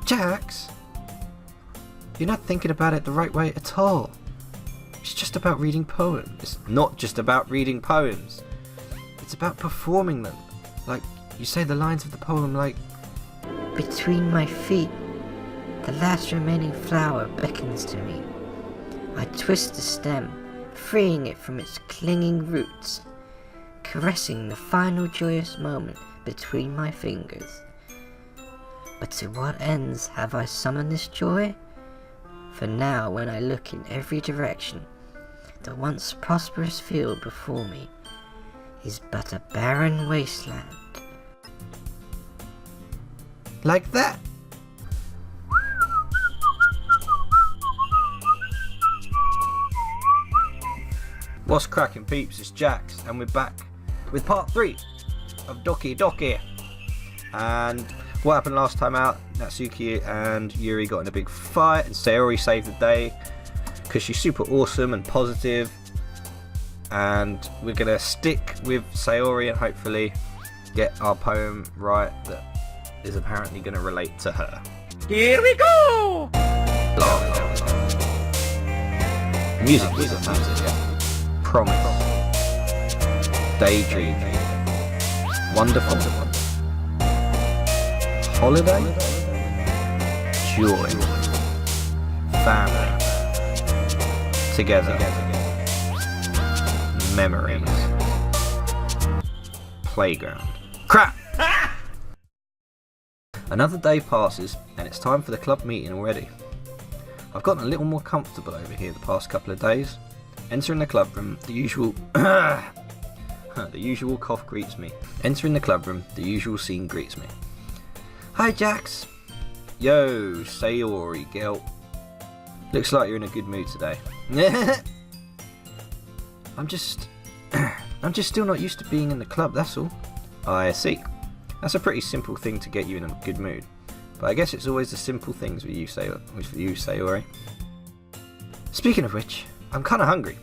Jax, you're not thinking about it the right way at all. It's just about reading poems. It's not just about reading poems. It's about performing them. Like, you say the lines of the poem like, between my feet, the last remaining flower beckons to me. I twist the stem, freeing it from its clinging roots, caressing the final joyous moment between my fingers. But to what ends have I summoned this joy? For now, when I look in every direction, the once prosperous field before me is but a barren wasteland. like that. What's cracking, peeps? It's Jax, and we're back with part 3 of Doki Doki. And what happened last time out? Natsuki and Yuri got in a big fight, and Sayori saved the day because she's super awesome and positive. And we're gonna stick with Sayori and hopefully get our poem right that is apparently gonna relate to her. Here we go! Music is promise, daydream, wonderful, holiday, joy, family, together, memories, playground. Crap! Another day passes and it's time for the club meeting already. I've gotten a little more comfortable over here the past couple of days. Entering the club room, the usual the usual cough greets me. Entering the club room, the usual scene greets me. Hi Jax. Yo, Sayori, girl. Looks like you're in a good mood today. I'm just still not used to being in the club, that's all. I see. That's a pretty simple thing to get you in a good mood. But I guess it's always the simple things with you, Sayori. Speaking of which, I'm kinda hungry.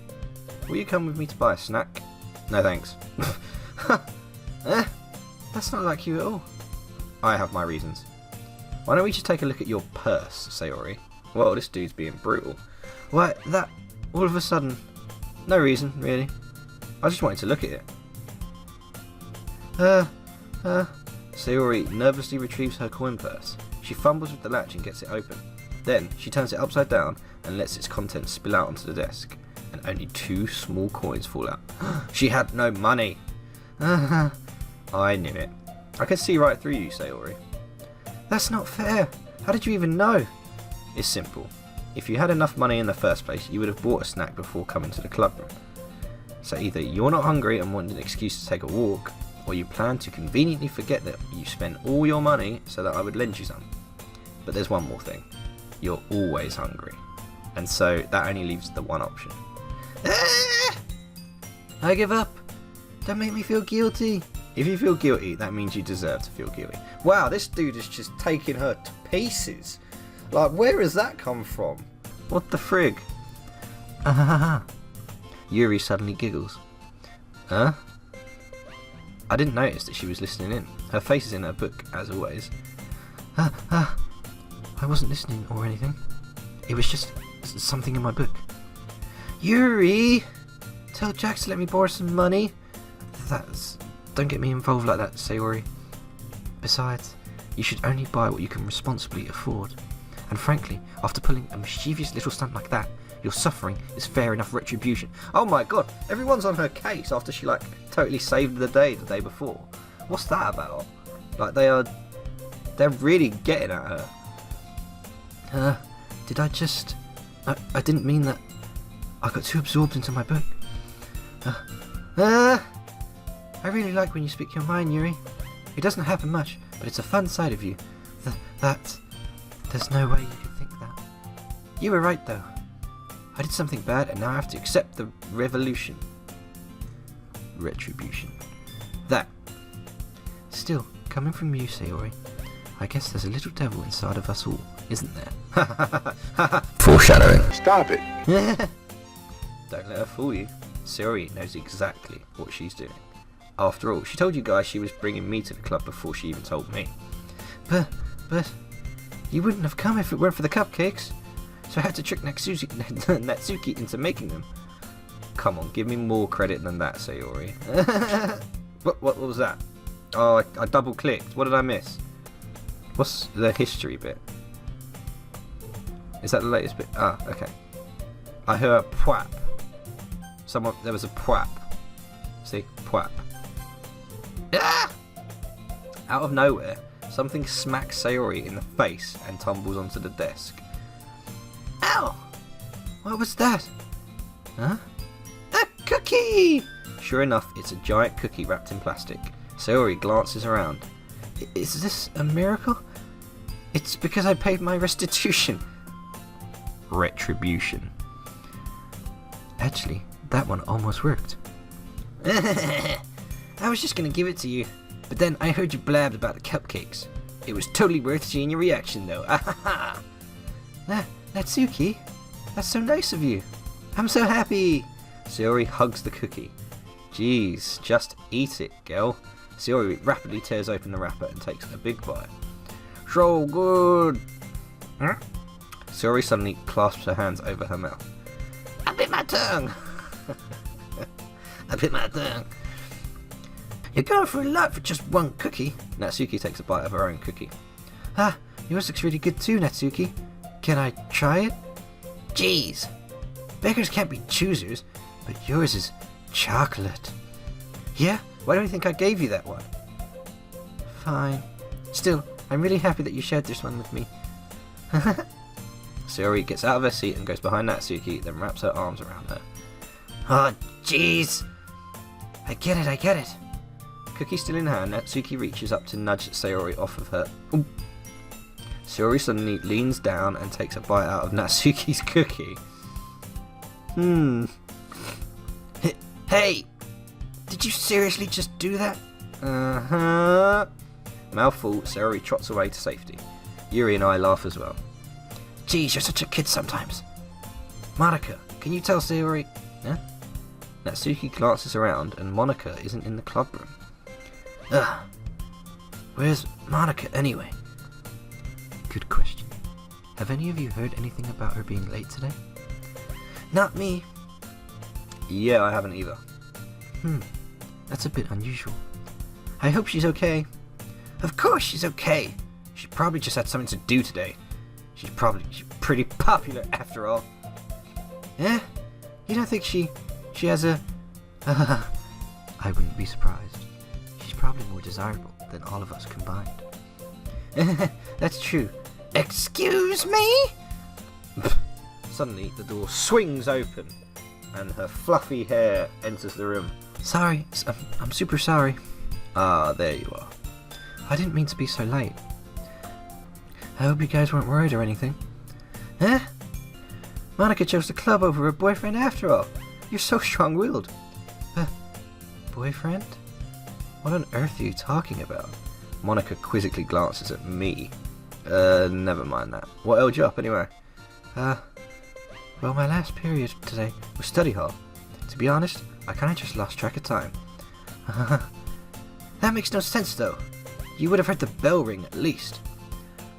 Will you come with me to buy a snack? No thanks. That's not like you at all. I have my reasons. Why don't we just take a look at your purse, Sayori? Well, this dude's being brutal. Why, that, all of a sudden, no reason, really. I just wanted to look at it. Sayori nervously retrieves her coin purse. She fumbles with the latch and gets it open. Then, she turns it upside down and lets its contents spill out onto the desk. And only 2 small coins fall out. She had no money! I knew it. I could see right through you, Sayori. That's not fair! How did you even know? It's simple. If you had enough money in the first place, you would have bought a snack before coming to the club room. So either you're not hungry and want an excuse to take a walk, or you plan to conveniently forget that you spent all your money so that I would lend you some. But there's one more thing. You're always hungry. And so that only leaves the one option. I give up. Don't make me feel guilty. If you feel guilty, that means you deserve to feel guilty. Wow, this dude is just taking her to pieces. Like, where has that come from? What the frig? Yuri suddenly giggles. Huh? I didn't notice that she was listening in. Her face is in her book, as always. I wasn't listening or anything. It was just something in my book. Yuri! Tell Jax to let me borrow some money. Don't get me involved like that, Sayori. Besides, you should only buy what you can responsibly afford. And frankly, after pulling a mischievous little stunt like that, your suffering is fair enough retribution. Oh my god, everyone's on her case after she totally saved the day before. What's that about? Like they're really getting at her. Did I just... I didn't mean that. I got too absorbed into my book. I really like when you speak your mind, Yuri. It doesn't happen much, but it's a fun side of you. There's no way you could think that. You were right, though. I did something bad, and now I have to accept the retribution. That. Still, coming from you, Sayori, I guess there's a little devil inside of us all, isn't there? Foreshadowing. Stop it. Don't let her fool you. Sayori knows exactly what she's doing. After all, she told you guys she was bringing me to the club before she even told me. But You wouldn't have come if it weren't for the cupcakes. So I had to trick Natsuki into making them. Come on, give me more credit than that, Sayori. What was that? Oh, I double clicked. What did I miss? What's the history bit? Is that the latest bit? Ah, okay. I heard a pwap. There was a pwap. See? Pwap. Ah! Out of nowhere, something smacks Sayori in the face and tumbles onto the desk. Ow! What was that? Huh? A cookie! Sure enough, it's a giant cookie wrapped in plastic. Sayori glances around. Is this a miracle? It's because I paid my restitution. Retribution. Actually, that one almost worked. I was just gonna give it to you, but then I heard you blabbed about the cupcakes. It was totally worth seeing your reaction though. Natsuki, that's so nice of you. I'm so happy. Sayori hugs the cookie. Jeez, just eat it, girl. Sayori rapidly tears open the wrapper and takes a big bite. So good. Huh? Sayori suddenly clasps her hands over her mouth. I bit my tongue. I bit my tongue. You're going for a lot for just one cookie. Natsuki takes a bite of her own cookie. Ah, yours looks really good too, Natsuki. Can I try it? Jeez. Beggars can't be choosers, but yours is chocolate. Yeah? Why don't you think I gave you that one? Fine. Still, I'm really happy that you shared this one with me. Sayori gets out of her seat and goes behind Natsuki, then wraps her arms around her. Oh, jeez. I get it. Cookie still in hand, Natsuki reaches up to nudge Sayori off of her. Ooh. Sayori suddenly leans down and takes a bite out of Natsuki's cookie. Hey! Did you seriously just do that? Uh-huh. Mouthful, Sayori trots away to safety. Yuri and I laugh as well. Geez, you're such a kid sometimes. Monika, can you tell Sayori... Huh? Natsuki glances around and Monika isn't in the club room. Ugh. Where's Monika anyway? Good question. Have any of you heard anything about her being late today? Not me. Yeah, I haven't either. That's a bit unusual. I hope she's okay. Of course she's okay. She probably just had something to do today. She's pretty popular after all. Eh? You don't think she has a... I wouldn't be surprised. She's probably more desirable than all of us combined. That's true. Excuse me? Suddenly, the door swings open, and her fluffy hair enters the room. Sorry, I'm super sorry. Ah, there you are. I didn't mean to be so late. I hope you guys weren't worried or anything. Huh? Monika chose the club over her boyfriend after all. You're so strong-willed. Boyfriend? What on earth are you talking about? Monika quizzically glances at me. Never mind that. What held you up anyway? Well, my last period today was study hall. To be honest, I kinda just lost track of time. That makes no sense though. You would have heard the bell ring at least.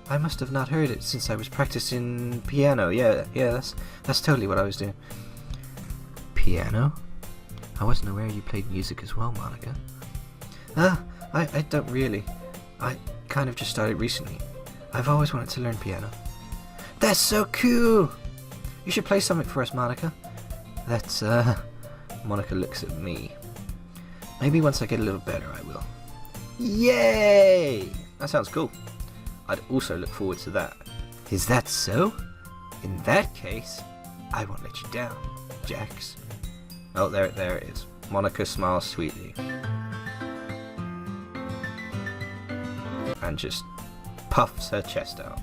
I must have not heard it since I was practicing piano. Yeah, that's totally what I was doing. Piano? I wasn't aware you played music as well, Monika. I don't really. I kind of just started recently. I've always wanted to learn piano. That's so cool! You should play something for us, Monika. That's, Monika looks at me. Maybe once I get a little better, I will. Yay! That sounds cool. I'd also look forward to that. Is that so? In that case, I won't let you down, Jax. Oh, there it is. Monika smiles sweetly. And just puffs her chest out.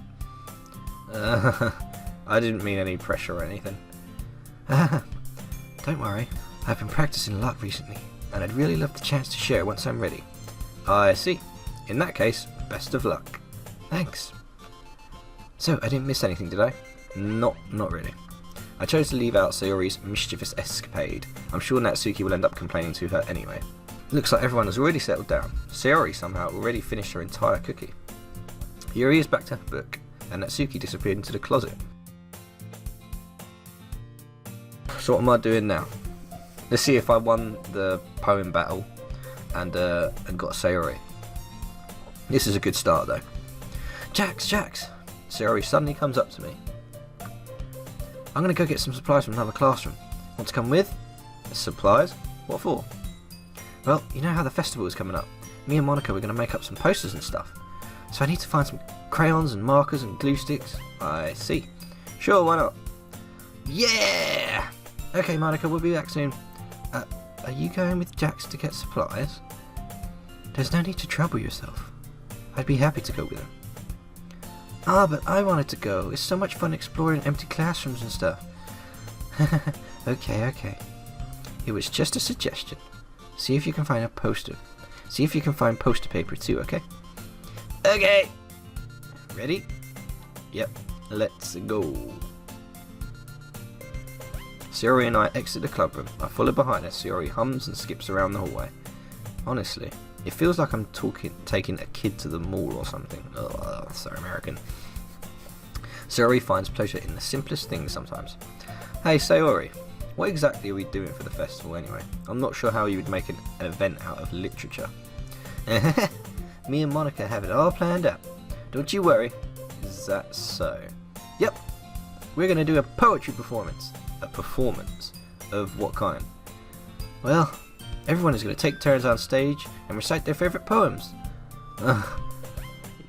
I didn't mean any pressure or anything. Don't worry, I've been practicing a lot recently, and I'd really love the chance to share once I'm ready. I see. In that case, best of luck. Thanks. So, I didn't miss anything, did I? Not really. I chose to leave out Sayori's mischievous escapade. I'm sure Natsuki will end up complaining to her anyway. Looks like everyone has already settled down. Sayori somehow already finished her entire cookie. Yuri is back to her book, and Natsuki disappeared into the closet. So what am I doing now? Let's see if I won the poem battle and got Sayori. This is a good start though. Jax! Sayori suddenly comes up to me. I'm gonna go get some supplies from another classroom. Want to come with? Supplies? What for? Well, you know how the festival is coming up. Me and Monika were gonna make up some posters and stuff. So I need to find some crayons and markers and glue sticks. I see. Sure, why not? Yeah! Okay, Monika, we'll be back soon. Are you going with Jax to get supplies? There's no need to trouble yourself. I'd be happy to go with him. Ah, but I wanted to go. It's so much fun exploring empty classrooms and stuff. Okay. It was just a suggestion. See if you can find a poster. See if you can find poster paper too, okay? Okay! Ready? Yep, let's go. Sayori and I exit the club room. I follow behind her. Sayori hums and skips around the hallway. Honestly, it feels like I'm taking a kid to the mall or something. Ugh, so American. Sayori finds pleasure in the simplest things sometimes. Hey Sayori, what exactly are we doing for the festival anyway? I'm not sure how you would make an event out of literature. Me and Monika have it all planned out. Don't you worry. Is that so? Yep. We're going to do a poetry performance. A performance? Of what kind? Well, everyone is going to take turns on stage and recite their favourite poems.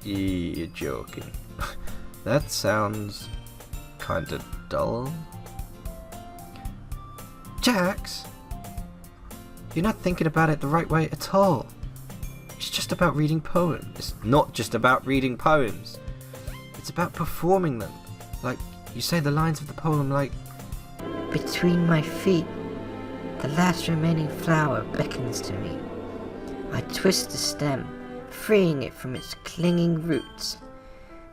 You're joking. That sounds kinda dull. Jax, you're not thinking about it the right way at all. It's just about reading poems. It's not just about reading poems. It's about performing them. Like, you say the lines of the poem like... Between my feet, the last remaining flower beckons to me. I twist the stem, freeing it from its clinging roots,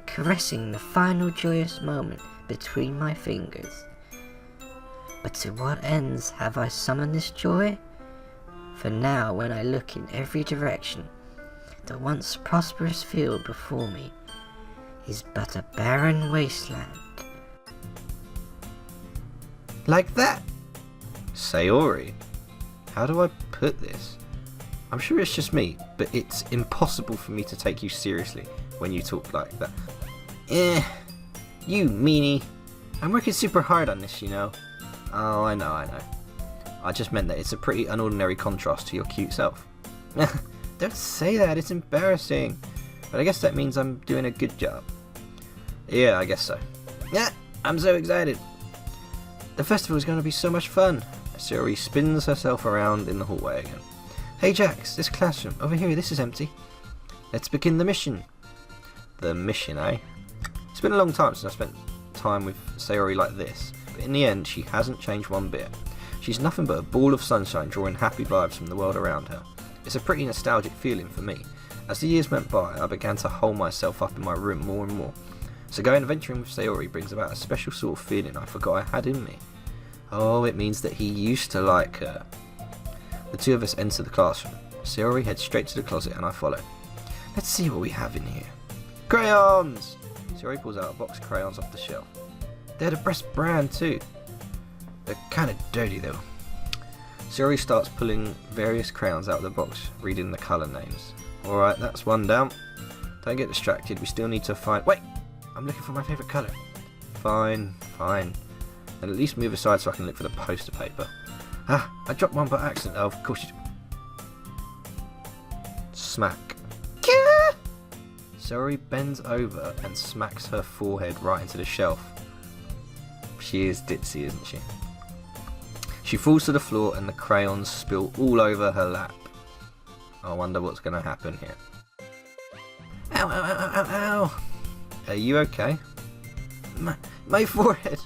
caressing the final joyous moment between my fingers. But to what ends have I summoned this joy? For now, when I look in every direction, the once prosperous field before me is but a barren wasteland. Like that! Sayori, how do I put this? I'm sure it's just me, but it's impossible for me to take you seriously when you talk like that. You meanie. I'm working super hard on this, you know. Oh, I know. I just meant that it's a pretty unordinary contrast to your cute self. Don't say that, it's embarrassing. But I guess that means I'm doing a good job. Yeah, I guess so. Yeah, I'm so excited. The festival is going to be so much fun. Sayori spins herself around in the hallway again. Hey Jax, this classroom, over here, this is empty. Let's begin the mission. The mission, eh? It's been a long time since I spent time with Sayori like this, but in the end she hasn't changed one bit. She's nothing but a ball of sunshine drawing happy vibes from the world around her. It's a pretty nostalgic feeling for me. As the years went by, I began to hole myself up in my room more and more. So going adventuring with Sayori brings about a special sort of feeling I forgot I had in me. Oh, it means that he used to like her. The two of us enter the classroom. Sayori heads straight to the closet and I follow. Let's see what we have in here. Crayons! Sayori pulls out a box of crayons off the shelf. They're the best brand too. They're kind of dirty though. Sayori starts pulling various crayons out of the box, reading the colour names. Alright, that's one down. Don't get distracted, we still need to find... Wait! I'm looking for my favourite colour. Fine. Then at least move aside so I can look for the poster paper. Ah, I dropped one by accident. Oh, of course you do. Smack. Sayori bends over and smacks her forehead right into the shelf. She is ditzy, isn't she? She falls to the floor and the crayons spill all over her lap. I wonder what's going to happen here. Ow. Are you okay? My forehead.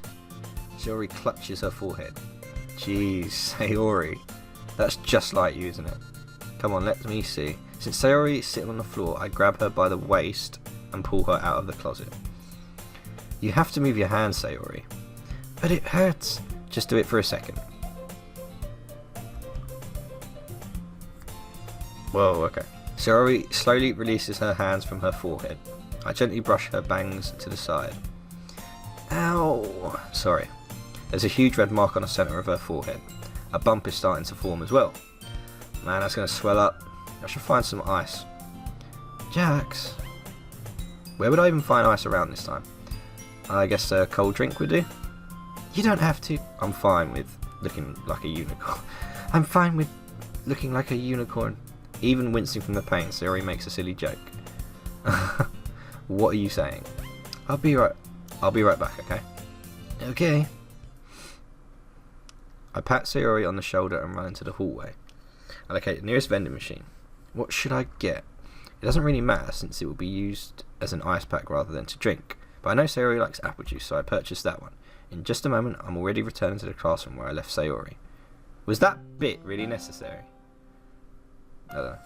Sayori clutches her forehead. Jeez, Sayori. That's just like you, isn't it? Come on, let me see. Since Sayori is sitting on the floor, I grab her by the waist and pull her out of the closet. You have to move your hands, Sayori. But it hurts. Just do it for a second. Whoa, okay. Sayori slowly releases her hands from her forehead. I gently brush her bangs to the side. Ow! Sorry. There's a huge red mark on the centre of her forehead. A bump is starting to form as well. Man, that's going to swell up. I should find some ice. Jax! Where would I even find ice around this time? I guess a cold drink would do? You don't have to. I'm fine with looking like a unicorn. I'm fine with looking like a unicorn. Even wincing from the pain, Sayori makes a silly joke. What are you saying? I'll be right back, okay? Okay. I pat Sayori on the shoulder and run into the hallway. I locate the nearest vending machine. What should I get? It doesn't really matter since it will be used as an ice pack rather than to drink. But I know Sayori likes apple juice, so I purchased that one. In just a moment, I'm already returning to the classroom where I left Sayori. Was that bit really necessary? I don't know.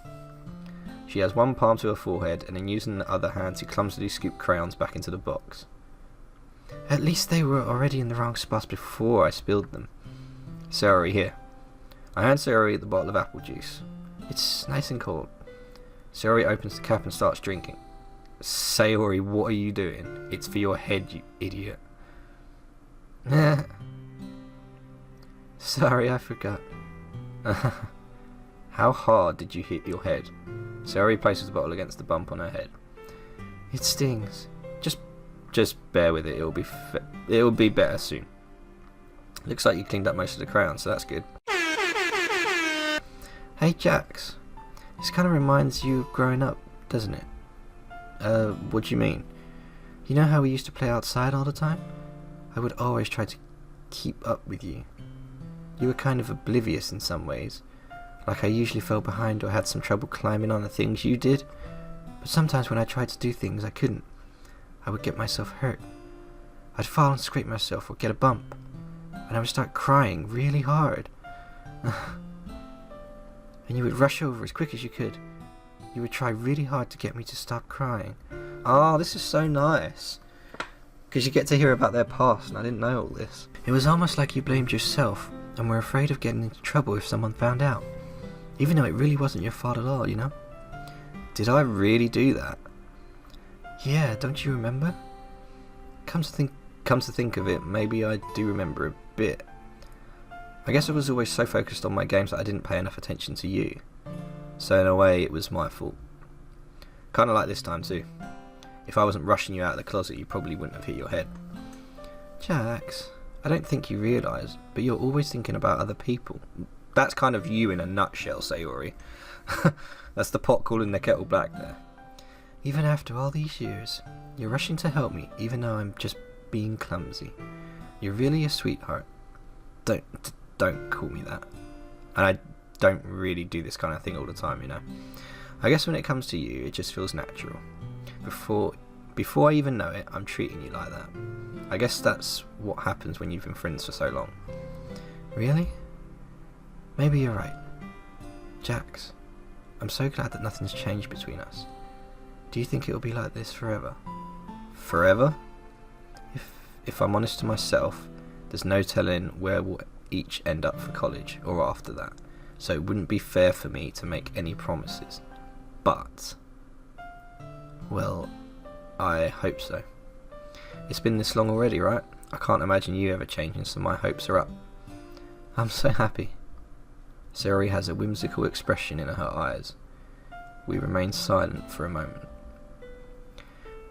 She has one palm to her forehead, and then using the other hand to clumsily scoop crayons back into the box. At least they were already in the wrong spots before I spilled them. Sayori, here. I hand Sayori the bottle of apple juice. It's nice and cold. Sayori opens the cap and starts drinking. Sayori, what are you doing? It's for your head, you idiot. Sorry, I forgot. How hard did you hit your head? Sayori places the bottle against the bump on her head. It stings. Just bear with it. It'll be better soon. Looks like you cleaned up most of the crayons, so that's good. Hey Jax, this kind of reminds you of growing up, doesn't it? What do you mean? You know how we used to play outside all the time? I would always try to keep up with you. You were kind of oblivious in some ways. Like I usually fell behind or had some trouble climbing on the things you did. But sometimes when I tried to do things I couldn't. I would get myself hurt. I'd fall and scrape myself or get a bump. And I would start crying really hard. And you would rush over as quick as you could. You would try really hard to get me to stop crying. Oh, this is so nice. Because you get to hear about their past, and I didn't know all this. It was almost like you blamed yourself, and were afraid of getting into trouble if someone found out. Even though it really wasn't your fault at all, you know? Did I really do that? Yeah, don't you remember? Comes to think of it, maybe I do remember a bit. I guess I was always so focused on my games that I didn't pay enough attention to you. So in a way, it was my fault. Kinda like this time too. If I wasn't rushing you out of the closet, you probably wouldn't have hit your head. Jax, I don't think you realise, but you're always thinking about other people. That's kind of you in a nutshell, Sayori. That's the pot calling the kettle black there. Even after all these years, you're rushing to help me, even though I'm just being clumsy. You're really a sweetheart. Don't call me that. And I don't really do this kind of thing all the time, you know. I guess when it comes to you, it just feels natural. Before I even know it, I'm treating you like that. I guess that's what happens when you've been friends for so long. Really? Maybe you're right. Jax, I'm so glad that nothing's changed between us. Do you think it'll be like this forever? Forever? If I'm honest to myself, there's no telling where we'll each end up for college or after that, so it wouldn't be fair for me to make any promises. But, well, I hope so. It's been this long already, right? I can't imagine you ever changing, so my hopes are up. I'm so happy. Sayori has a whimsical expression in her eyes. We remain silent for a moment.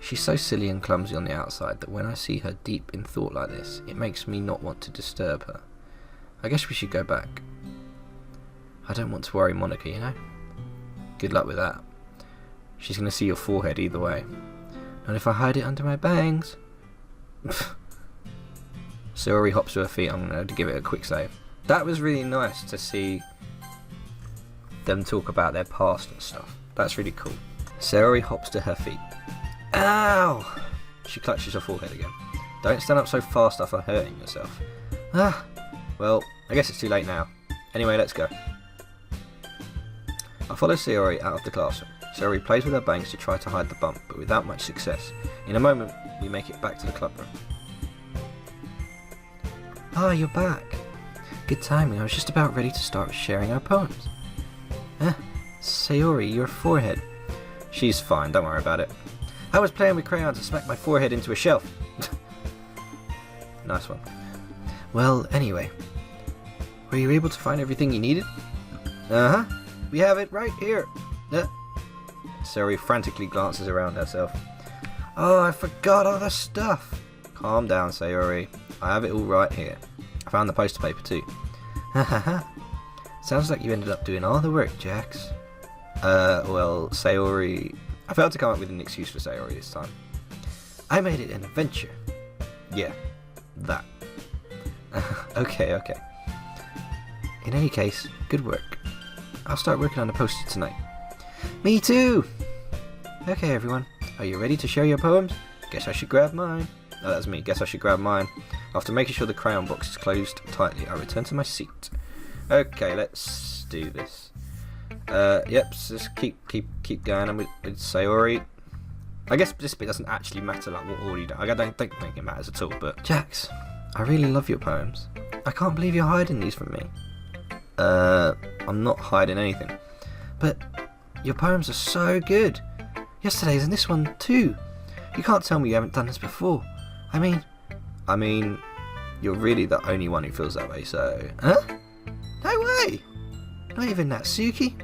She's so silly and clumsy on the outside that when I see her deep in thought like this, it makes me not want to disturb her. I guess we should go back. I don't want to worry Monika, you know? Good luck with that. She's going to see your forehead either way. Not if I hide it under my bangs. Sayori hops to her feet. I'm going to give it a quick save. That was really nice to see them talk about their past and stuff. That's really cool. Sayori hops to her feet. Ow! She clutches her forehead again. Don't stand up so fast after hurting yourself. Ah! Well, I guess it's too late now. Anyway, let's go. I follow Sayori out of the classroom. Sayori plays with her bangs to try to hide the bump, but without much success. In a moment, we make it back to the clubroom. Ah, you're back. Good timing, I was just about ready to start sharing our poems. Sayori, your forehead. She's fine, don't worry about it. I was playing with crayons and smacked my forehead into a shelf. Nice one. Well, anyway. Were you able to find everything you needed? Uh-huh. We have it right here. Sayori frantically glances around herself. Oh, I forgot all the stuff. Calm down, Sayori. I have it all right here. I found the poster paper too. Hahaha. Sounds like you ended up doing all the work, Jax. Well, Sayori... I failed to come up with an excuse for Sayori this time. I made it an adventure. Yeah, that. Okay. In any case, good work. I'll start working on the poster tonight. Me too! Okay, everyone. Are you ready to share your poems? Guess I should grab mine. Oh, that's me. Guess I should grab mine. After making sure the crayon box is closed tightly, I return to my seat. Okay, let's do this. Yep, so just keep going. I'm with Sayori. I guess this bit doesn't actually matter, like what order you do. I don't think it matters at all, but... Jax, I really love your poems. I can't believe you're hiding these from me. I'm not hiding anything. But your poems are so good. Yesterday's and this one too. You can't tell me you haven't done this before. I mean, you're really the only one who feels that way, so... Huh? No way! Not even Natsuki?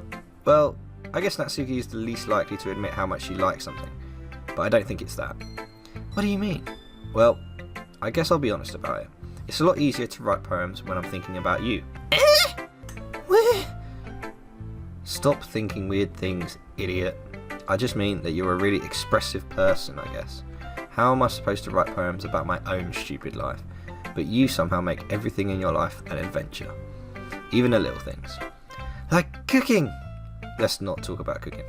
Well, I guess Natsuki is the least likely to admit how much she likes something. But I don't think it's that. What do you mean? Well, I guess I'll be honest about it. It's a lot easier to write poems when I'm thinking about you. Stop thinking weird things, idiot. I just mean that you're a really expressive person, I guess. How am I supposed to write poems about my own stupid life? But you somehow make everything in your life an adventure. Even the little things. Like cooking! Let's not talk about cooking.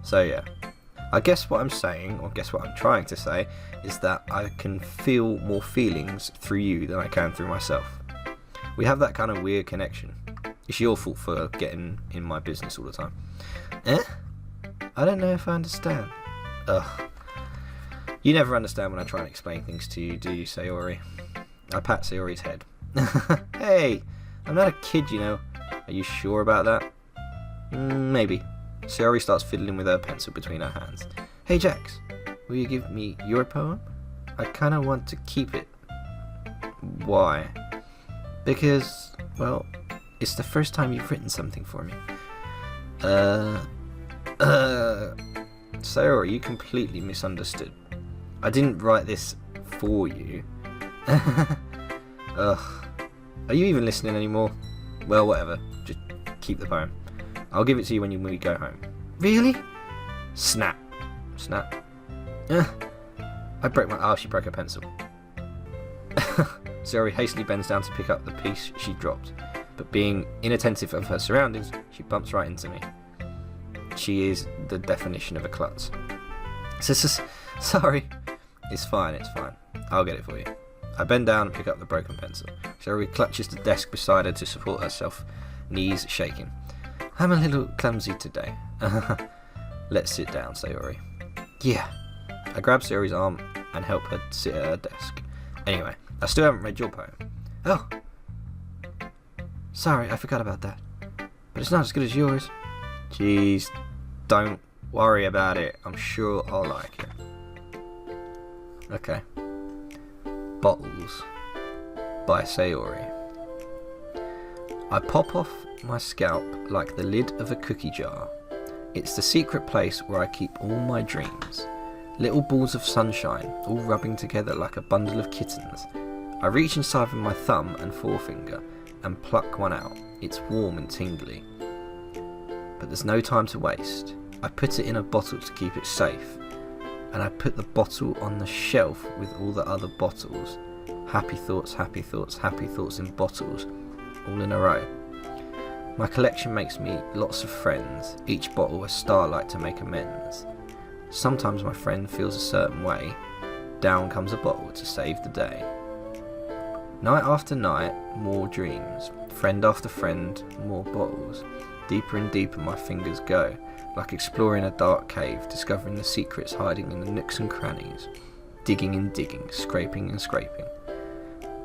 So yeah. I guess what I'm saying, or guess what I'm trying to say, is that I can feel more feelings through you than I can through myself. We have that kind of weird connection. It's your fault for getting in my business all the time. I don't know if I understand. Ugh. You never understand when I try and explain things to you, do you, Sayori? I pat Sayori's head. Hey, I'm not a kid, you know. Are you sure about that? Maybe. Sayori starts fiddling with her pencil between her hands. Hey Jax, will you give me your poem? I kinda want to keep it. Why? Because, well, it's the first time you've written something for me. Sayori, you completely misunderstood. I didn't write this for you. Ugh. Are you even listening anymore? Well, whatever. Just keep the poem. I'll give it to you when we go home. Really? Snap. Snap. I broke my... Oh, she broke her pencil. Sayori hastily bends down to pick up the piece she dropped. But being inattentive of her surroundings, she bumps right into me. She is the definition of a klutz. Sorry. It's fine. I'll get it for you. I bend down and pick up the broken pencil. Sayori clutches the desk beside her to support herself, knees shaking. I'm a little clumsy today. Let's sit down, Sayori. Yeah. I grab Sayori's arm and help her sit at her desk. Anyway, I still haven't read your poem. Oh. Sorry, I forgot about that. But it's not as good as yours. Jeez, don't worry about it. I'm sure I'll like it. Okay. Bottles by Sayori. I pop off my scalp like the lid of a cookie jar. It's the secret place where I keep all my dreams. Little balls of sunshine, all rubbing together like a bundle of kittens. I reach inside with my thumb and forefinger and pluck one out. It's warm and tingly. But there's no time to waste. I put it in a bottle to keep it safe. And I put the bottle on the shelf with all the other bottles. Happy thoughts, happy thoughts, happy thoughts in bottles, all in a row. My collection makes me lots of friends, each bottle a starlight to make amends. Sometimes my friend feels a certain way, down comes a bottle to save the day. Night after night, more dreams, friend after friend, more bottles. Deeper and deeper my fingers go, like exploring a dark cave, discovering the secrets hiding in the nooks and crannies. Digging and digging, scraping and scraping.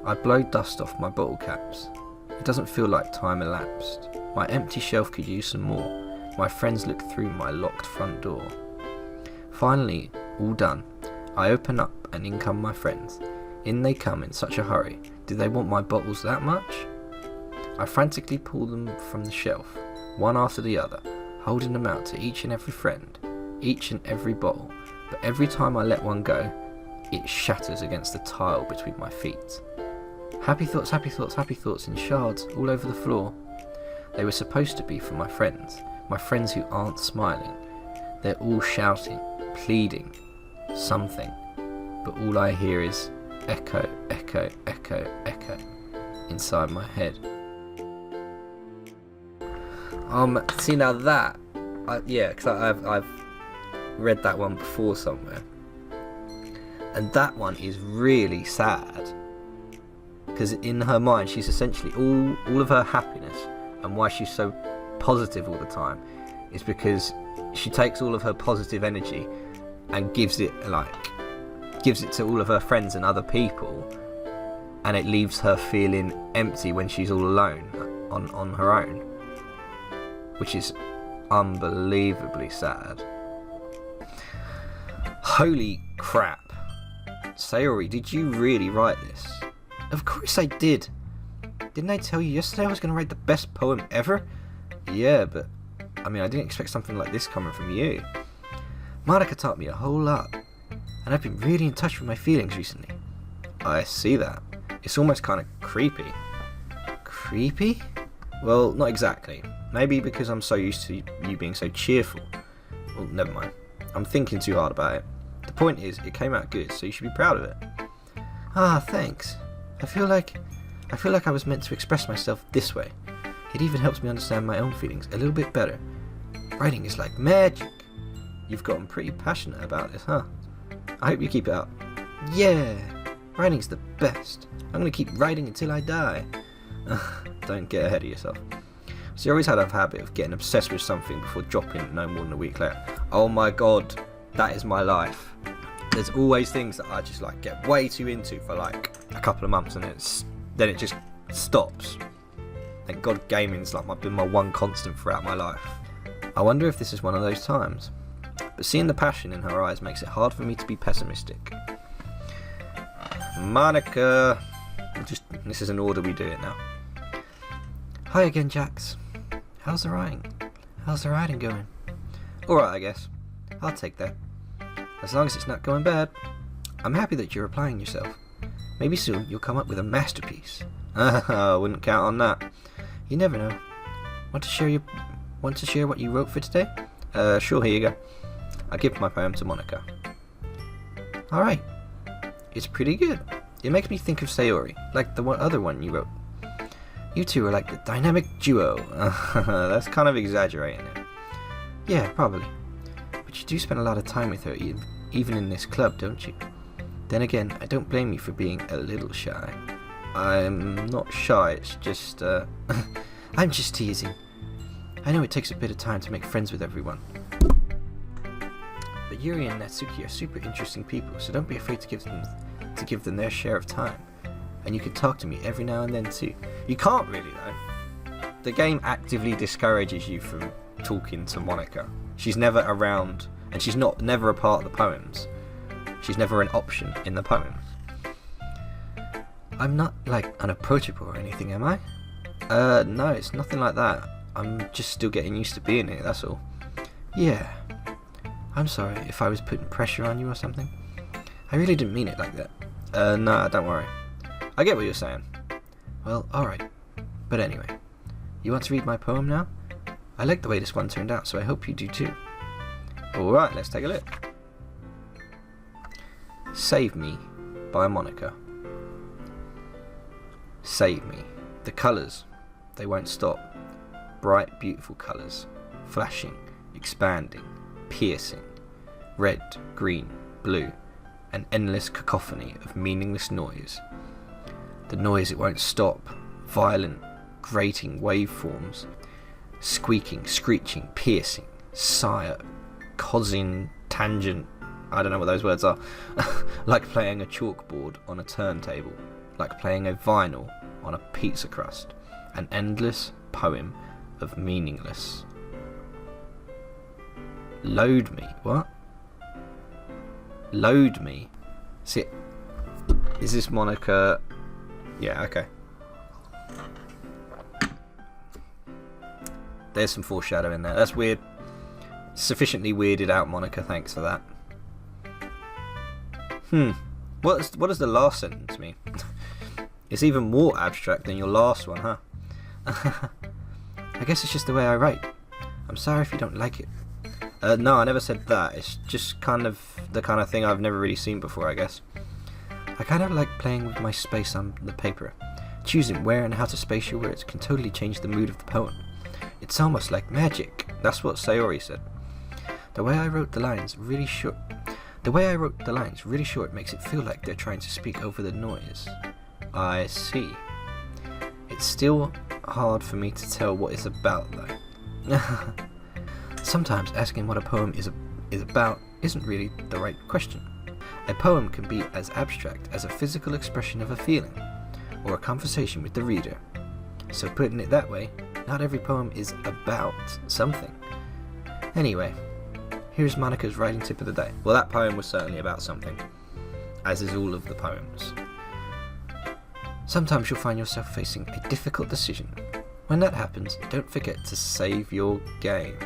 I blow dust off my bottle caps. It doesn't feel like time elapsed. My empty shelf could use some more. My friends look through my locked front door. Finally, all done. I open up and in come my friends. In they come in such a hurry. Did they want my bottles that much? I frantically pull them from the shelf, one after the other, holding them out to each and every friend, each and every bottle, but every time I let one go, it shatters against the tile between my feet. Happy thoughts, happy thoughts, happy thoughts in shards all over the floor. They were supposed to be for my friends who aren't smiling. They're all shouting, pleading, something, but all I hear is echo, echo, echo, echo inside my head. See now that, because I've read that one before somewhere, and that one is really sad, because in her mind she's essentially all of her happiness and why she's so positive all the time is because she takes all of her positive energy and gives it to all of her friends and other people, and it leaves her feeling empty when she's all alone on her own, which is unbelievably sad. Holy crap. Sayori, did you really write this? Of course I did. Didn't I tell you yesterday I was going to write the best poem ever? Yeah, but I didn't expect something like this coming from you. Monika taught me a whole lot, and I've been really in touch with my feelings recently. I see that. It's almost kind of creepy. Creepy? Well, not exactly. Maybe because I'm so used to you being so cheerful. Well, never mind. I'm thinking too hard about it. The point is, it came out good, so you should be proud of it. Ah, thanks. I feel like I was meant to express myself this way. It even helps me understand my own feelings a little bit better. Writing is like magic. You've gotten pretty passionate about this, huh? I hope you keep it up. Yeah, writing's the best. I'm gonna keep writing until I die. Don't get ahead of yourself. So you always had a habit of getting obsessed with something before dropping it no more than a week later. Oh my god, that is my life. There's always things that I just get way too into for a couple of months, and then it just stops. Thank God gaming's been my one constant throughout my life. I wonder if this is one of those times. But seeing the passion in her eyes makes it hard for me to be pessimistic. Monika, this is an order we do it now. Hi again, Jax. How's the writing going? Alright, I guess. I'll take that. As long as it's not going bad. I'm happy that you're applying yourself. Maybe soon you'll come up with a masterpiece. I wouldn't count on that. You never know. Want to share what you wrote for today? Sure, here you go. I give my poem to Monika. Alright. It's pretty good. It makes me think of Sayori, like the other one you wrote. You two are like the dynamic duo. That's kind of exaggerating it. Yeah, probably. But you do spend a lot of time with her, even in this club, don't you? Then again, I don't blame you for being a little shy. I'm not shy, it's just, I'm just teasing. I know it takes a bit of time to make friends with everyone. But Yuri and Natsuki are super interesting people, so don't be afraid to give them their share of time. And you can talk to me every now and then too. You can't really though. The game actively discourages you from talking to Monika. She's never around, and she's never a part of the poems. She's never an option in the poems. I'm not unapproachable or anything, am I? No, it's nothing like that. I'm just still getting used to being here, that's all. Yeah. I'm sorry if I was putting pressure on you or something. I really didn't mean it like that. Nah, don't worry. I get what you're saying. Well, alright. But anyway, you want to read my poem now? I like the way this one turned out, so I hope you do too. Alright, let's take a look. Save Me by Monika. Save me. The colours, they won't stop. Bright, beautiful colours. Flashing, expanding, piercing. Red, green, blue. An endless cacophony of meaningless noise. The noise, it won't stop. Violent, grating waveforms. Squeaking, screeching, piercing. Sire, causing, tangent. I don't know what those words are. Like playing a chalkboard on a turntable. Like playing a vinyl on a pizza crust. An endless poem of meaningless. Load me. What? Load me. See, is this Monika? Yeah, okay. There's some foreshadowing there. That's weird. Sufficiently weirded out, Monika. Thanks for that. What does the last sentence mean? It's even more abstract than your last one, huh? I guess it's just the way I write. I'm sorry if you don't like it. No, I never said that. It's just kind of the kind of thing I've never really seen before, I guess. I kind of like playing with my space on the paper. Choosing where and how to space your words can totally change the mood of the poem. It's almost like magic. That's what Sayori said. The way I wrote the lines really short makes it feel like they're trying to speak over the noise. I see. It's still hard for me to tell what it's about, though. Sometimes asking what a poem is about isn't really the right question. A poem can be as abstract as a physical expression of a feeling, or a conversation with the reader. So putting it that way, not every poem is about something. Anyway, here's Monika's writing tip of the day. Well, that poem was certainly about something, as is all of the poems. Sometimes you'll find yourself facing a difficult decision. When that happens, don't forget to save your game.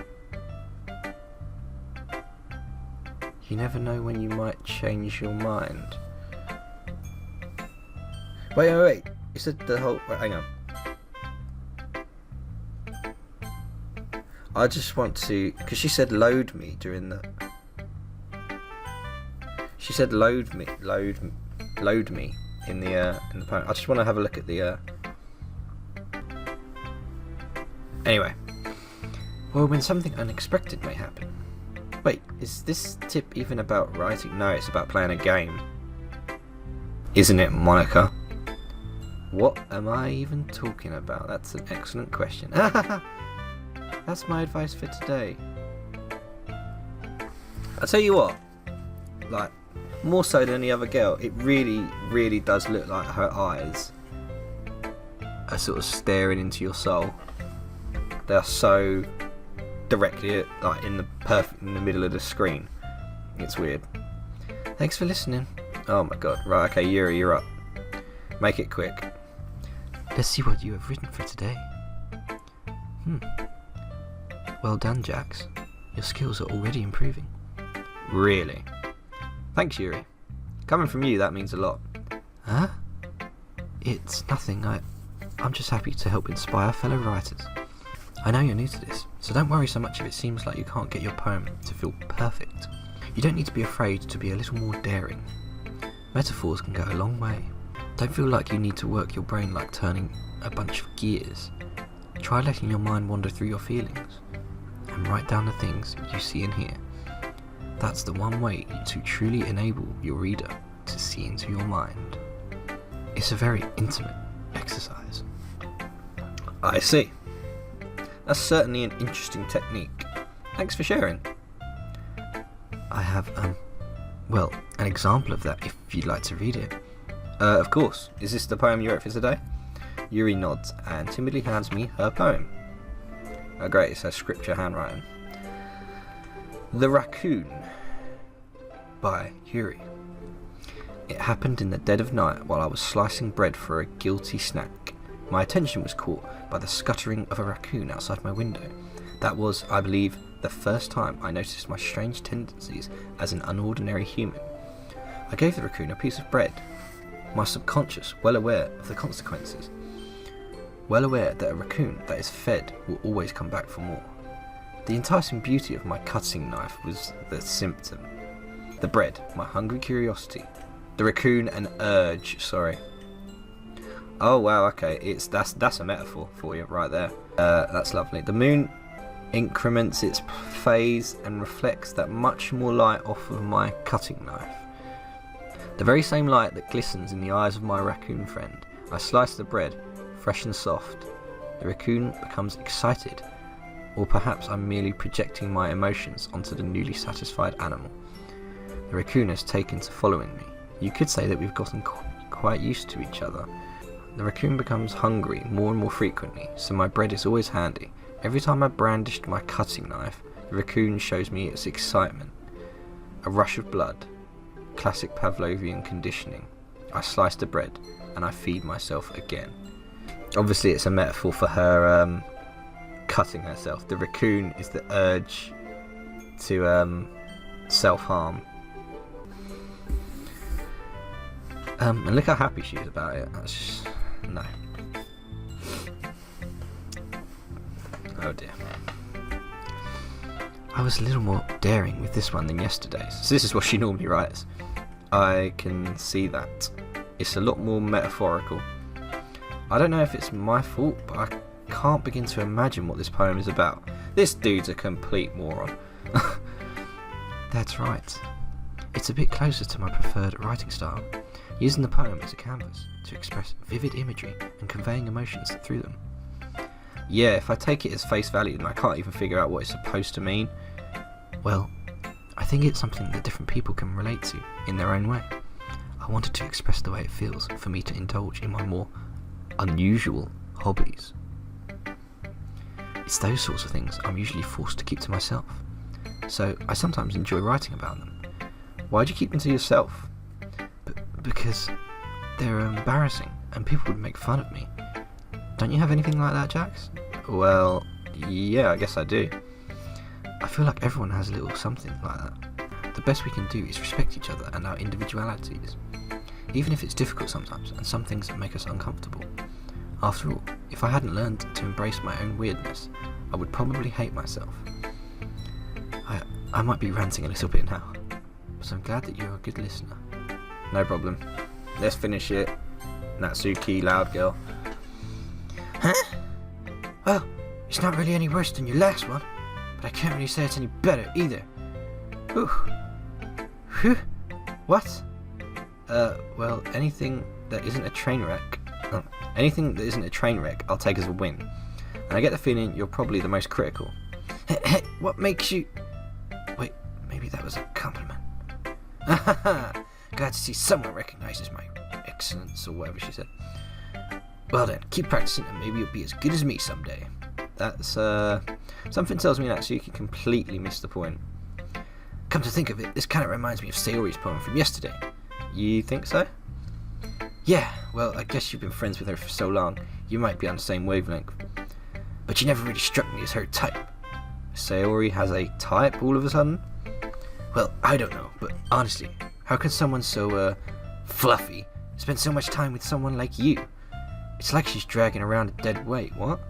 You never know when you might change your mind. Wait. You said the whole... Wait, hang on. I just want to... Because she said load me during the... She said load me in the poem. I just want to have a look at the... Anyway. Well, when something unexpected may happen. Wait, is this tip even about writing? No, it's about playing a game. Isn't it, Monika? What am I even talking about? That's an excellent question. That's my advice for today. I'll tell you what, like, more so than any other girl, it really, really does look like her eyes are sort of staring into your soul. They are so directly, like, in the middle of the screen. It's weird. Thanks for listening. Oh my god. Right, okay, Yuri, you're up. Make it quick. Let's see what you have written for today. Well done, Jax. Your skills are already improving. Really? Thanks, Yuri. Coming from you, that means a lot. Huh? It's nothing. I'm just happy to help inspire fellow writers. I know you're new to this, so don't worry so much if it seems like you can't get your poem to feel perfect. You don't need to be afraid to be a little more daring. Metaphors can go a long way. Don't feel like you need to work your brain like turning a bunch of gears. Try letting your mind wander through your feelings, and write down the things you see and hear. That's the one way to truly enable your reader to see into your mind. It's a very intimate exercise. I see. That's certainly an interesting technique. Thanks for sharing. I have, well, an example of that if you'd like to read it. Of course. Is this the poem you wrote for today? Yuri nods and timidly hands me her poem. Oh great, it's her scripture handwriting. The Raccoon by Yuri. It happened in the dead of night while I was slicing bread for a guilty snack. My attention was caught by the scuttering of a raccoon outside my window. That was, I believe, the first time I noticed my strange tendencies as an unordinary human. I gave the raccoon a piece of bread, my subconscious well aware of the consequences. Well aware that a raccoon that is fed will always come back for more. The enticing beauty of my cutting knife was the symptom. The bread, my hungry curiosity. The raccoon, an urge, sorry. Oh wow, okay, that's a metaphor for you right there. That's lovely. The moon increments its phase and reflects that much more light off of my cutting knife. The very same light that glistens in the eyes of my raccoon friend. I slice the bread, fresh and soft. The raccoon becomes excited, or perhaps I'm merely projecting my emotions onto the newly satisfied animal. The raccoon has taken to following me. You could say that we've gotten quite used to each other. The raccoon becomes hungry more and more frequently, so my bread is always handy. Every time I brandished my cutting knife, the raccoon shows me its excitement. A rush of blood. Classic Pavlovian conditioning. I slice the bread and I feed myself again. Obviously it's a metaphor for her cutting herself. The raccoon is the urge to self-harm. And look how happy she is about it. That's just... no. Oh dear. I was a little more daring with this one than yesterday's. So this is what she normally writes. I can see that. It's a lot more metaphorical. I don't know if it's my fault, but I can't begin to imagine what this poem is about. This dude's a complete moron. That's right. It's a bit closer to my preferred writing style, using the poem as a canvas to express vivid imagery and conveying emotions through them. Yeah, if I take it as face value and I can't even figure out what it's supposed to mean, well, I think it's something that different people can relate to in their own way. I wanted to express the way it feels for me to indulge in my more unusual hobbies. It's those sorts of things I'm usually forced to keep to myself, so I sometimes enjoy writing about them. Why do you keep them to yourself? Because they're embarrassing and people would make fun of me. Don't you have anything like that, Jax? Well, yeah, I guess I do. I feel like everyone has a little something like that. The best we can do is respect each other and our individualities, even if it's difficult sometimes and some things that make us uncomfortable. After all, if I hadn't learned to embrace my own weirdness, I would probably hate myself. I might be ranting a little bit now, but I'm glad that you're a good listener. No problem. Let's finish it. Natsuki, loud girl. Huh? Well, it's not really any worse than your last one, but I can't really say it's any better either. Ooh. Whew. What? Well, anything that isn't a train wreck... anything that isn't a train wreck, I'll take as a win. And I get the feeling you're probably the most critical. Hey, what makes you... Wait, maybe that was a compliment. Glad to see someone recognises my excellence, or whatever she said. Well then, keep practicing and maybe you'll be as good as me someday. That's, something tells me Natsuki completely missed the point. Come to think of it, this kind of reminds me of Sayori's poem from yesterday. You think so? Yeah, well, I guess you've been friends with her for so long, you might be on the same wavelength. But you never really struck me as her type. Sayori has a type all of a sudden? Well, I don't know, but honestly, how can someone so, fluffy spend so much time with someone like you? It's like she's dragging around a dead weight, what?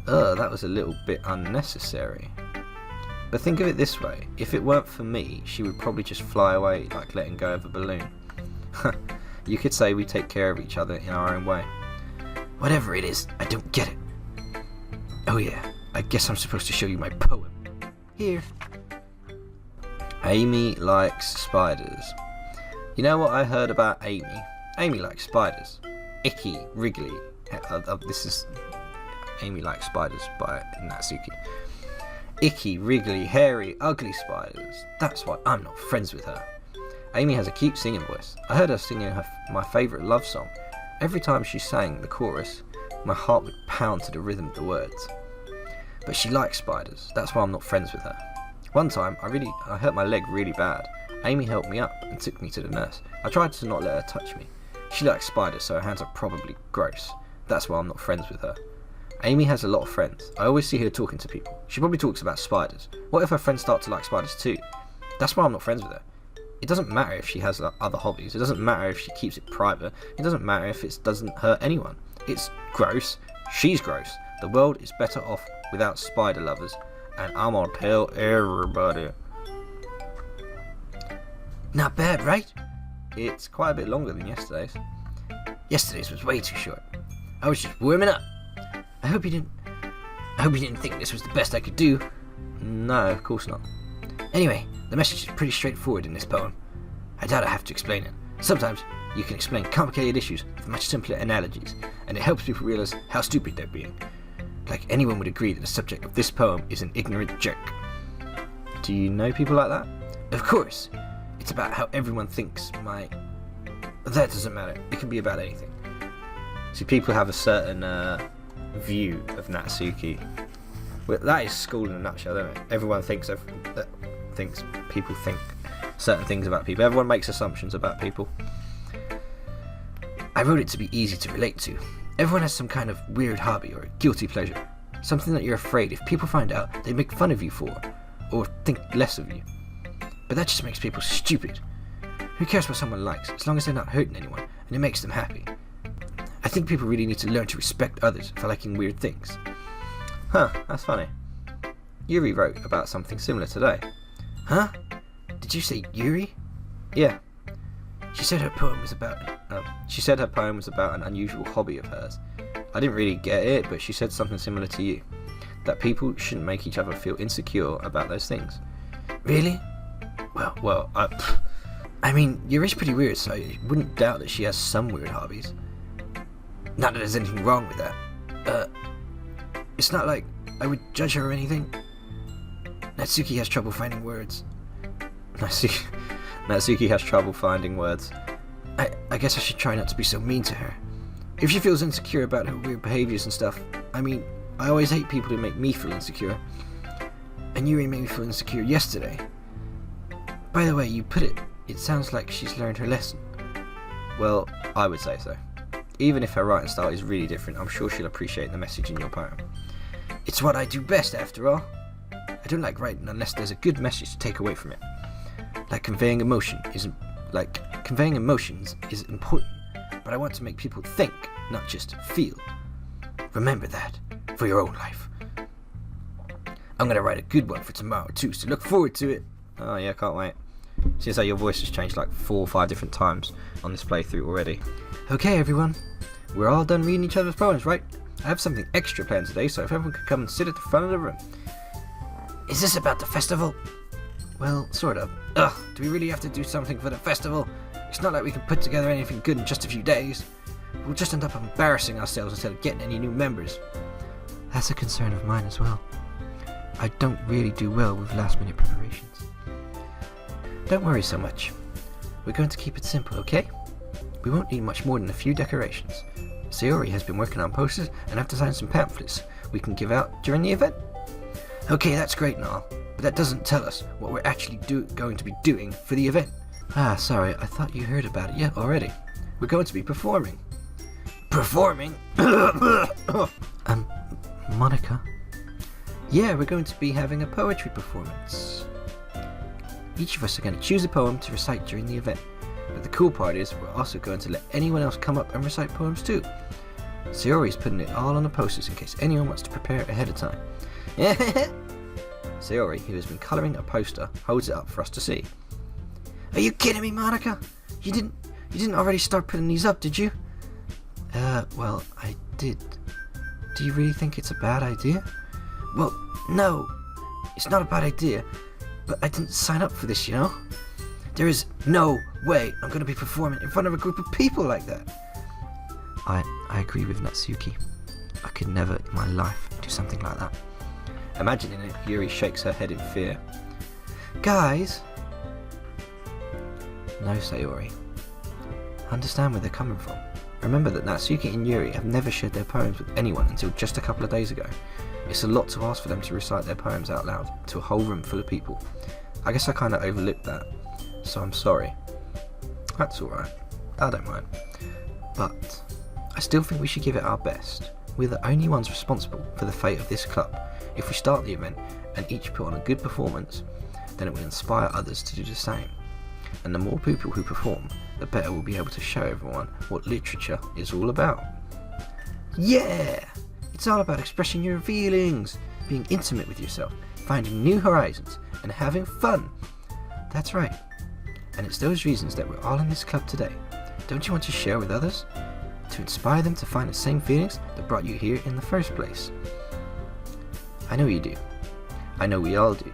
That was a little bit unnecessary. But think of it this way, if it weren't for me, she would probably just fly away like letting go of a balloon. You could say we take care of each other in our own way. Whatever it is, I don't get it. Oh yeah, I guess I'm supposed to show you my poem. Here. Amy likes spiders. You know what I heard about Amy? Amy likes spiders. Icky, wriggly. This is Amy Likes Spiders by Natsuki. Icky, wriggly, hairy, ugly spiders. That's why I'm not friends with her. Amy has a cute singing voice. I heard her singing my favourite love song. Every time she sang the chorus, my heart would pound to the rhythm of the words. But she likes spiders. That's why I'm not friends with her. One time, I hurt my leg really bad. Amy helped me up and took me to the nurse. I tried to not let her touch me. She likes spiders, so her hands are probably gross. That's why I'm not friends with her. Amy has a lot of friends. I always see her talking to people. She probably talks about spiders. What if her friends start to like spiders too? That's why I'm not friends with her. It doesn't matter if she has other hobbies. It doesn't matter if she keeps it private. It doesn't matter if it doesn't hurt anyone. It's gross. She's gross. The world is better off without spider lovers. And I'm gonna tell everybody. Not bad, right? It's quite a bit longer than yesterday's. Yesterday's was way too short. I was just warming up. I hope you didn't think this was the best I could do. No, of course not. Anyway, the message is pretty straightforward in this poem. I doubt I have to explain it. Sometimes you can explain complicated issues with much simpler analogies, and it helps people realize how stupid they're being. Like anyone would agree that the subject of this poem is an ignorant jerk. Do you know people like that? Of course. It's about how everyone thinks That doesn't matter. It can be about anything. See, people have a certain view of Natsuki. Well, that is school in a nutshell, isn't it? Everyone thinks people think certain things about people. Everyone makes assumptions about people. I wrote it to be easy to relate to. Everyone has some kind of weird hobby or guilty pleasure. Something that you're afraid if people find out, they make fun of you for, or think less of you. But that just makes people stupid. Who cares what someone likes, as long as they're not hurting anyone, and it makes them happy? I think people really need to learn to respect others for liking weird things. Huh, that's funny. Yuri wrote about something similar today. Huh? Did you say Yuri? Yeah. She said her poem was about an unusual hobby of hers. I didn't really get it, but she said something similar to you. That people shouldn't make each other feel insecure about those things. Really? Well, I mean, Yuri's pretty weird, so I wouldn't doubt that she has some weird hobbies. Not that there's anything wrong with that. It's not like I would judge her or anything. Natsuki has trouble finding words. Natsuki has trouble finding words. I guess I should try not to be so mean to her. If she feels insecure about her weird behaviors and stuff, I mean, I always hate people who make me feel insecure. And Yuri made me feel insecure yesterday. By the way, you put it sounds like she's learned her lesson. Well, I would say so. Even if her writing style is really different, I'm sure she'll appreciate the message in your poem. It's what I do best, after all. I don't like writing unless there's a good message to take away from it. Conveying emotions is important, but I want to make people think, not just feel. Remember that, for your own life. I'm gonna write a good one for tomorrow too, so look forward to it. Oh yeah, can't wait. Seems like your voice has changed like 4 or 5 different times on this playthrough already. Okay everyone, we're all done reading each other's poems, right? I have something extra planned today, so if everyone could come and sit at the front of the room. Is this about the festival? Well, sort of. Ugh, do we really have to do something for the festival? It's not like we can put together anything good in just a few days. We'll just end up embarrassing ourselves instead of getting any new members. That's a concern of mine as well. I don't really do well with last-minute preparations. Don't worry so much. We're going to keep it simple, okay? We won't need much more than a few decorations. Sayori has been working on posters, and I've designed some pamphlets we can give out during the event. Okay, that's great and all, but that doesn't tell us what we're actually going to be doing for the event. Ah, sorry, I thought you heard about it already. We're going to be performing. Performing? Monika? Yeah, we're going to be having a poetry performance. Each of us are going to choose a poem to recite during the event. But the cool part is, we're also going to let anyone else come up and recite poems too. Sayori's putting it all on the posters in case anyone wants to prepare ahead of time. Sayori, who has been colouring a poster, holds it up for us to see. Are you kidding me, Monika? You didn't already start putting these up, did you? Well, I did. Do you really think it's a bad idea? Well, no, it's not a bad idea, but I didn't sign up for this, you know? There is no way I'm going to be performing in front of a group of people like that. I agree with Natsuki. I could never in my life do something like that. Imagining it, Yuri shakes her head in fear. Guys! No, Sayori. I understand where they're coming from. Remember that Natsuki and Yuri have never shared their poems with anyone until just a couple of days ago. It's a lot to ask for them to recite their poems out loud to a whole room full of people. I guess I kind of overlooked that, so I'm sorry. That's alright. I don't mind. But I still think we should give it our best. We're the only ones responsible for the fate of this club. If we start the event and each put on a good performance, then it will inspire others to do the same. And the more people who perform, the better we'll be able to show everyone what literature is all about. Yeah! It's all about expressing your feelings, being intimate with yourself, finding new horizons, and having fun. That's right. And it's those reasons that we're all in this club today. Don't you want to share with others? To inspire them to find the same feelings that brought you here in the first place. I know you do. I know we all do.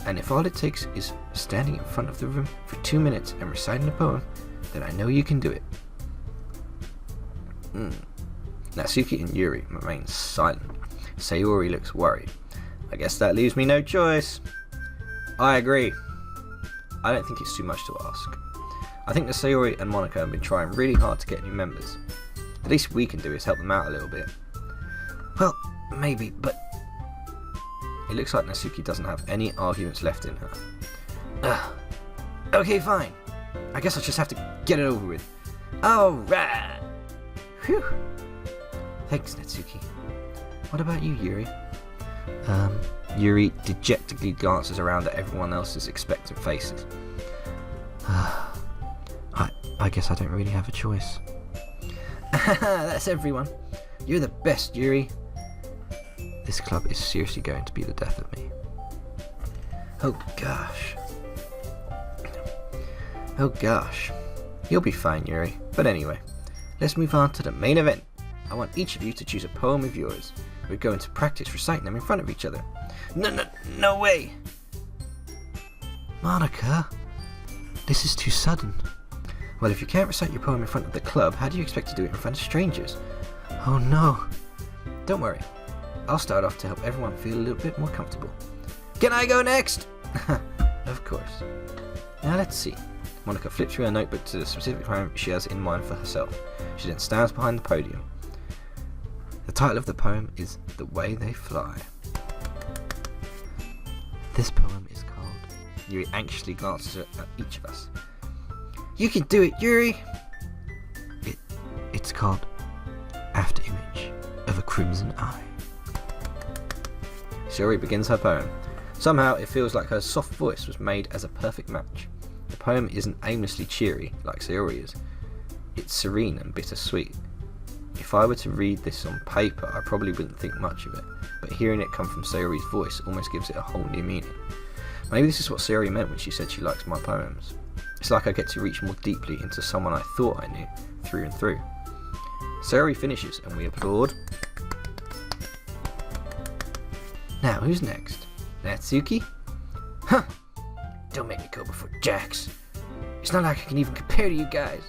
And if all it takes is standing in front of the room for 2 minutes and reciting a poem, then I know you can do it. Natsuki and Yuri remain silent. Sayori looks worried. I guess that leaves me no choice. I agree. I don't think it's too much to ask. I think that Sayori and Monika have been trying really hard to get new members. The least we can do is help them out a little bit. Well, maybe, but... It looks like Natsuki doesn't have any arguments left in her. Okay, fine. I guess I'll just have to get it over with. Alright! Phew! Thanks, Natsuki. What about you, Yuri? Yuri dejectedly glances around at everyone else's expectant faces. I guess I don't really have a choice. That's everyone. You're the best, Yuri. This club is seriously going to be the death of me. Oh gosh. Oh gosh. You'll be fine, Yuri. But anyway, let's move on to the main event. I want each of you to choose a poem of yours. We're going to practice reciting them in front of each other. No way! Monika, this is too sudden. Well, if you can't recite your poem in front of the club, how do you expect to do it in front of strangers? Oh no. Don't worry. I'll start off to help everyone feel a little bit more comfortable. Can I go next? Of course. Now let's see. Monika flips through her notebook to the specific poem she has in mind for herself. She then stands behind the podium. The title of the poem is The Way They Fly. This poem is called... Yuri anxiously glances at each of us. You can do it, Yuri! It's called After Image of a Crimson Eye. Sayori begins her poem. Somehow it feels like her soft voice was made as a perfect match. The poem isn't aimlessly cheery like Sayori is. It's serene and bittersweet. If I were to read this on paper, I probably wouldn't think much of it, but hearing it come from Sayori's voice almost gives it a whole new meaning. Maybe this is what Sayori meant when she said she likes my poems. It's like I get to reach more deeply into someone I thought I knew, through and through. Sayori finishes and we applaud. Now, who's next? Natsuki? Huh! Don't make me go before Jax. It's not like I can even compare to you guys.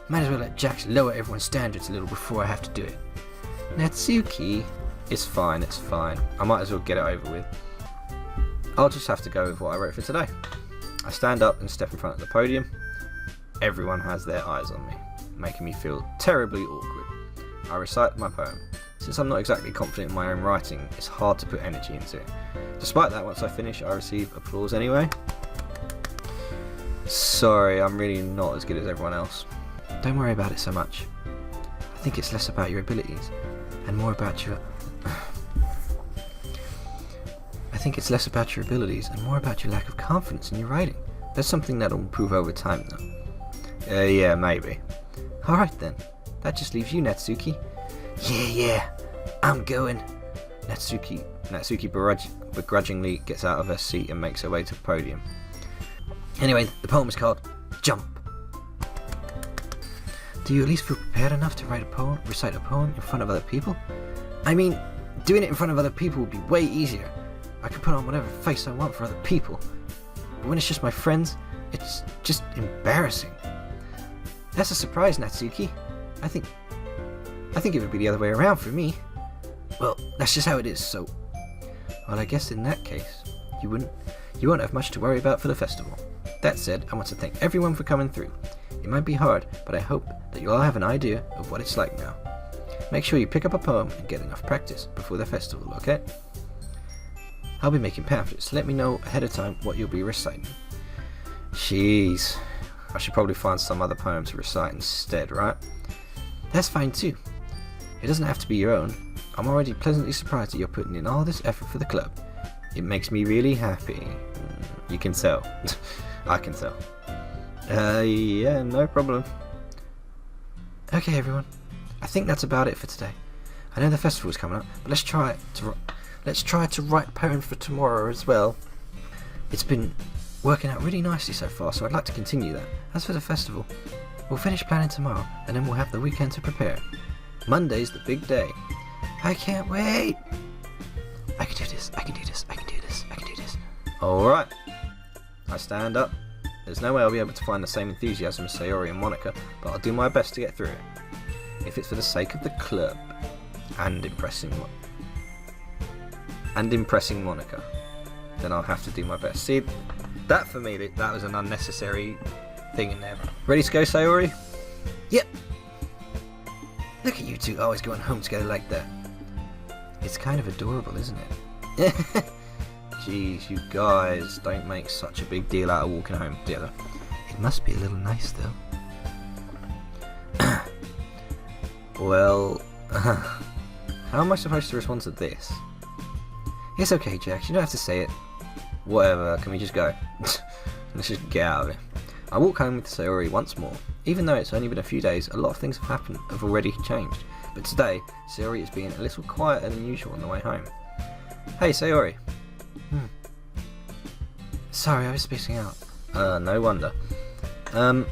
Might as well let Jax lower everyone's standards a little before I have to do it. Natsuki? It's fine. I might as well get it over with. I'll just have to go with what I wrote for today. I stand up and step in front of the podium. Everyone has their eyes on me, making me feel terribly awkward. I recite my poem. Since I'm not exactly confident in my own writing, it's hard to put energy into it. Despite that, once I finish, I receive applause anyway. Sorry, I'm really not as good as everyone else. Don't worry about it so much. I think it's less about your abilities and more about your... I think it's less about your abilities and more about your lack of confidence in your writing. That's something that'll improve over time though. Yeah, maybe. Alright then. That just leaves you, Natsuki. Yeah, I'm going. Natsuki begrudgingly gets out of her seat and makes her way to the podium. Anyway, the poem is called Jump. Do you at least feel prepared enough to recite a poem in front of other people? I mean, doing it in front of other people would be way easier. I could put on whatever face I want for other people. But when it's just my friends, it's just embarrassing. That's a surprise, Natsuki. I think it would be the other way around for me. Well, that's just how it is, so... Well, I guess in that case, you won't have much to worry about for the festival. That said, I want to thank everyone for coming through. It might be hard, but I hope that you all have an idea of what it's like now. Make sure you pick up a poem and get enough practice before the festival, okay? I'll be making pamphlets, so let me know ahead of time what you'll be reciting. Jeez. I should probably find some other poem to recite instead, right? That's fine too. It doesn't have to be your own. I'm already pleasantly surprised that you're putting in all this effort for the club. It makes me really happy. You can tell. I can tell. Yeah, no problem. Okay, everyone. I think that's about it for today. I know the festival's coming up, but let's try to write a poem for tomorrow as well. It's been working out really nicely so far, so I'd like to continue that. As for the festival, we'll finish planning tomorrow, and then we'll have the weekend to prepare. Monday's the big day. I can't wait! I can do this. Alright. I stand up. There's no way I'll be able to find the same enthusiasm as Sayori and Monika, but I'll do my best to get through it. If it's for the sake of the club and impressing Monika, then I'll have to do my best. See, that for me, that was an unnecessary thing in there. Ready to go, Sayori? Yep. Look at you two always going home together like that. It's kind of adorable, isn't it? Jeez, you guys, don't make such a big deal out of walking home together. It must be a little nice though. Well, how am I supposed to respond to this? It's okay, Jax, you don't have to say it. Whatever, can we just go? Let's just get out of it. I walk home with Sayori once more. Even though it's only been a few days, a lot of things have already changed. But today, Sayori is being a little quieter than usual on the way home. Hey, Sayori. Sorry, I was spacing out. No wonder. I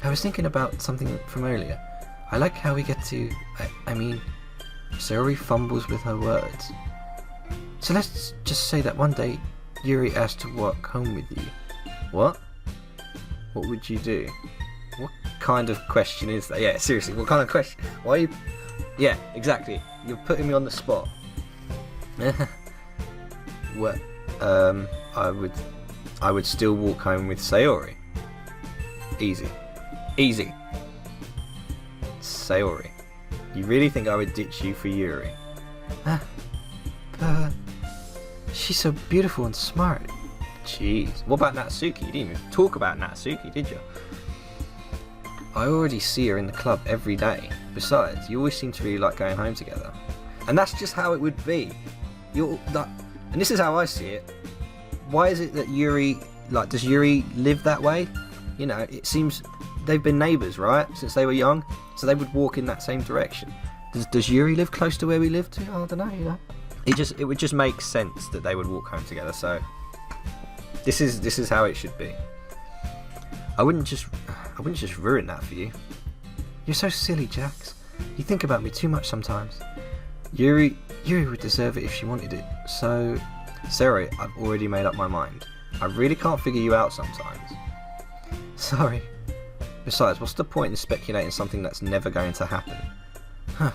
was thinking about something from earlier. I like how we get to... I mean, Sayori fumbles with her words. So let's just say that one day, Yuri asked to walk home with you. What? What would you do? What kind of question is that? Yeah, seriously, what kind of question? Why are you... Yeah, exactly. You're putting me on the spot. What? I would still walk home with Sayori. Easy. Easy. Sayori. You really think I would ditch you for Yuri? She's so beautiful and smart. Jeez. What about Natsuki? You didn't even talk about Natsuki, did you? I already see her in the club every day. Besides, you always seem to really like going home together. And that's just how it would be. And this is how I see it. Why is it that Yuri, does Yuri live that way? You know, it seems they've been neighbours, right? Since they were young. So they would walk in that same direction. Does Yuri live close to where we live too? I don't know, you know. It would just make sense that they would walk home together, so this is how it should be. I wouldn't just ruin that for you. You're so silly, Jax. You think about me too much sometimes. Yuri would deserve it if she wanted it. So, sorry, I've already made up my mind. I really can't figure you out sometimes. Sorry. Besides, what's the point in speculating something that's never going to happen? Huh.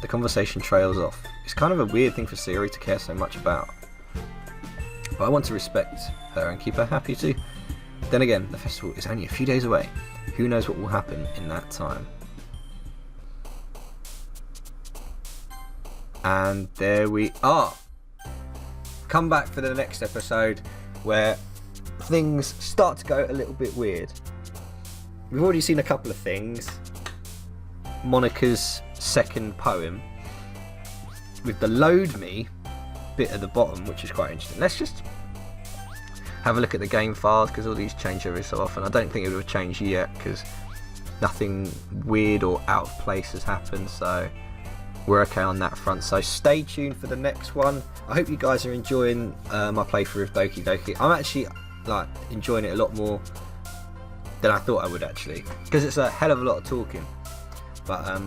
The conversation trails off. It's kind of a weird thing for Sayori to care so much about. But I want to respect her and keep her happy too. Then again, the festival is only a few days away. Who knows what will happen in that time? And there we are. Come back for the next episode where things start to go a little bit weird. We've already seen a couple of things. Monika's second poem with the load me bit at the bottom, which is quite interesting. Let's just have a look at the game files because all these change every so often. I don't think it would have changed yet because nothing weird or out of place has happened, so we're okay on that front. So stay tuned for the next one. I hope you guys are enjoying my playthrough of Doki Doki. I'm actually enjoying it a lot more than I thought I would actually, because it's a hell of a lot of talking. But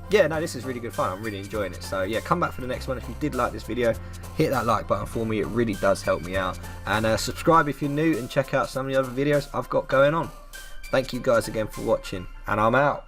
yeah, no, this is really good fun. I'm really enjoying it. So yeah, come back for the next one. If you did like this video, hit that like button for me. It really does help me out. And subscribe if you're new and check out some of the other videos I've got going on. Thank you guys again for watching, and I'm out.